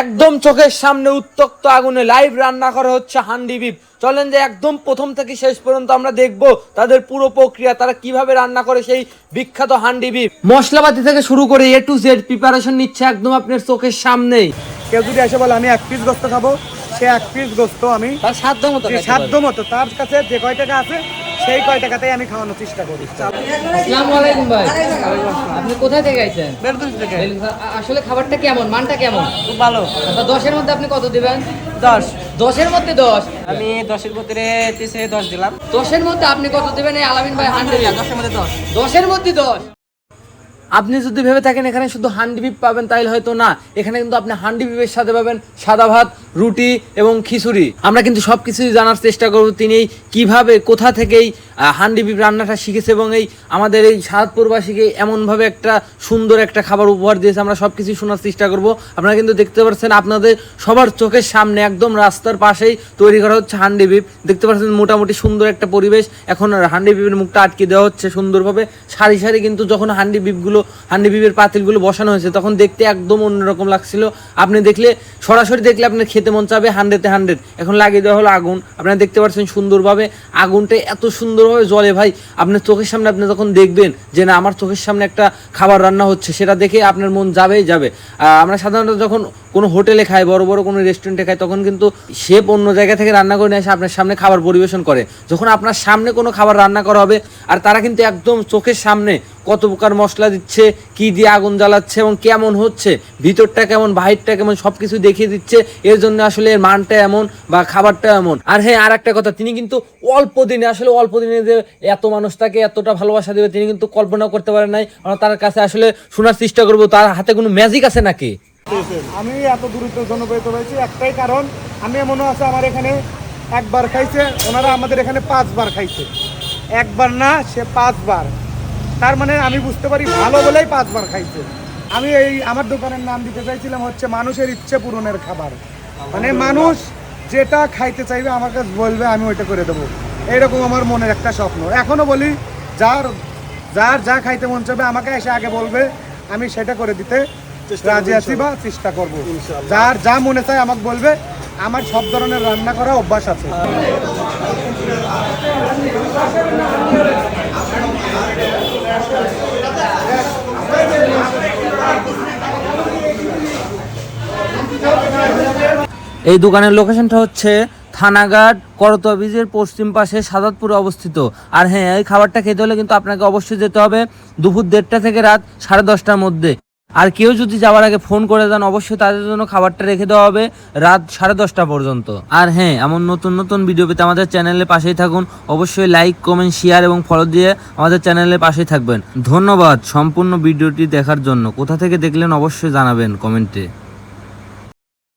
একদম চোখের সামনে উত্তপ্ত আগুনে লাইভ রান্না করা হচ্ছে হান্ডি বিফ। চলেন যে একদম প্রথম থেকে শেষ পর্যন্ত আমরা দেখবো তাদের পুরো প্রক্রিয়া, তারা কিভাবে রান্না করে সেই বিখ্যাত হান্ডি বিফ। মশলাপাতি থেকে শুরু করে এ টু জেড প্রিপারেশন নিচ্ছে একদম আপনার চোখের সামনেই। কেউ যদি এসে বলে আমি 1 পিস গোস্ত খাবো, সে 1 পিস গোস্ত আমি তার সাধ্য মতো তার কাছে যে কয় টাকা আছে সেই কয় টাকাতেই আমি খাওয়ানোর চেষ্টা করি। আসসালামু আলাইকুম ভাই, আপনি কোথায় থেকে আইছেন? বেলকুচি থেকে। আসলে খাবারটা কেমন, মানটা কেমন? খুব ভালো। আচ্ছা, 10-এর মধ্যে আপনি কত দিবেন? 10। 10-এর মধ্যে 10। আমি 10-এর ভিতরে 10 দিলাম। 10-এর মধ্যে আপনি কত দিবেন এই আলামিন ভাই হান্ডি? 10-এর মধ্যে 10। 10-এর মধ্যে 10। আপনি যদি ভেবে থাকেন এখানে শুধু হান্ডি বিফ পাবেন, তাইলে হয়তো না। এখানে কিন্তু আপনি হান্ডি বিফের সাথে পাবেন সাদা ভাত, রুটি এবং খিচুড়ি। আমরা কিন্তু সবকিছুই জানার চেষ্টা করব তিনি কিভাবে কোথা থেকেই হান্ডি বিফ রান্নাটা শিখেছে এবং এই আমাদের এই সাদপুরবাসীকে এমনভাবে একটা সুন্দর একটা খাবার উপহার দিয়েছে। আমরা সবকিছুই শোনার চেষ্টা করব। আপনারা কিন্তু দেখতে পাচ্ছেন আপনাদের সবার চোখের সামনে একদম রাস্তার পাশেই তৈরি করা হচ্ছে হান্ডি বিফ। দেখতে পাচ্ছেন মোটামুটি সুন্দর একটা পরিবেশ। এখন হান্ডি বিফের মুখটা আটকে দেওয়া হচ্ছে সুন্দরভাবে সারি সারি, কিন্তু যখন হান্ডি বিফের পাতিলগুলো বসানো হয়েছে তখন দেখতে একদম অন্যরকম লাগছিল। আপনি দেখলে সরাসরি দেখলে আপনার খেতে মন চাবে 100-এ 100। এখন লাগিয়ে দেওয়া হলো আগুন। আপনারা দেখতে পাচ্ছেন সুন্দরভাবে আগুনটা এত সুন্দরভাবে জ্বলে ভাই, আপনার চোখের সামনে আপনি যখন দেখবেন যে না আমার চোখের সামনে একটা খাবার রান্না হচ্ছে, সেটা দেখে আপনার মন যাবেই যাবে। আমরা সাধারণত যখন কোনো হোটেলে খাই, বড় বড় কোনো রেস্টুরেন্টে খাই, তখন কিন্তু শেফ অন্য জায়গা থেকে রান্না করে নিয়ে এসে আপনার সামনে খাবার পরিবেশন করে। যখন আপনার সামনে কোনো খাবার রান্না করা হবে আর তারা কিন্তু একদম চোখের সামনে কত প্রকার মশলা দিচ্ছে, কি দিয়ে আগুন জ্বালাচ্ছে এবং কেমন হচ্ছে, ভিতরটা কেমন বাহিরটা কেমন সবকিছু দেখিয়ে দিচ্ছে। এর জন্য আসলে এর মানটা এমন বা খাবারটা এমন। আর হ্যাঁ, আর একটা কথা, তিনি কিন্তু অল্প দিনে যে এত মানুষ তাকে এতটা ভালোবাসা দেবে তিনি কিন্তু কল্পনা করতে পারেন নাই। আমরা তার কাছে আসলে শোনার চেষ্টা করবো তার হাতে কোনো ম্যাজিক আছে নাকি। আমি এত দূরত্ব জনপ্রিয়তা হয়েছি একটাই কারণ, আমি মনে আছে আমার এখানে একবার খাইছে, ওনারা আমাদের এখানে 5 বার খাইছে। একবার না, সে 5 বার। তার মানে আমি বুঝতে পারি ভালো বলেই 5 বার খাইছে। আমি আমার দোকানের নাম দিতে চাইছিলাম হচ্ছে মানুষের ইচ্ছে পূরণের খাবার। মানে মানুষ যেটা খাইতে চাইবে আমার কাছে বলবে, আমি ওইটা করে দেবো। এইরকম আমার মনের একটা স্বপ্ন। এখনো বলি, যার যা খাইতে মন চাইবে আমাকে এসে আগে বলবে, আমি সেটা করে দিতে রাজি আছি বা চেষ্টা করবো। যার যা মনে চায় আমাকে বলবে। আমার সব ধরনের রান্না করা অভ্যাস আছে। এই দোকানের লোকেশনটা হচ্ছে থানাঘাট করতোয়া ব্রিজের পশ্চিম পাশে সাদাতপুরে অবস্থিত। আর হ্যাঁ, এই খাবারটা খেতে হলে কিন্তু আপনাকে অবশ্যই যেতে হবে দুপুর 1:30 থেকে রাত 10:30টার মধ্যে। আর কেউ যদি যাওয়ার আগে ফোন করে দেন, অবশ্যই তাদের জন্য খাবারটা রেখে দেওয়া হবে রাত 10:30 পর্যন্ত। আর হ্যাঁ, এমন নতুন নতুন ভিডিও পেতে আমাদের চ্যানেলের পাশেই থাকুন। অবশ্যই লাইক, কমেন্ট, শেয়ার এবং ফলো দিয়ে আমাদের চ্যানেলের পাশেই থাকবেন। ধন্যবাদ সম্পূর্ণ ভিডিওটি দেখার জন্য। কোথা থেকে দেখলেন অবশ্যই জানাবেন কমেন্টে।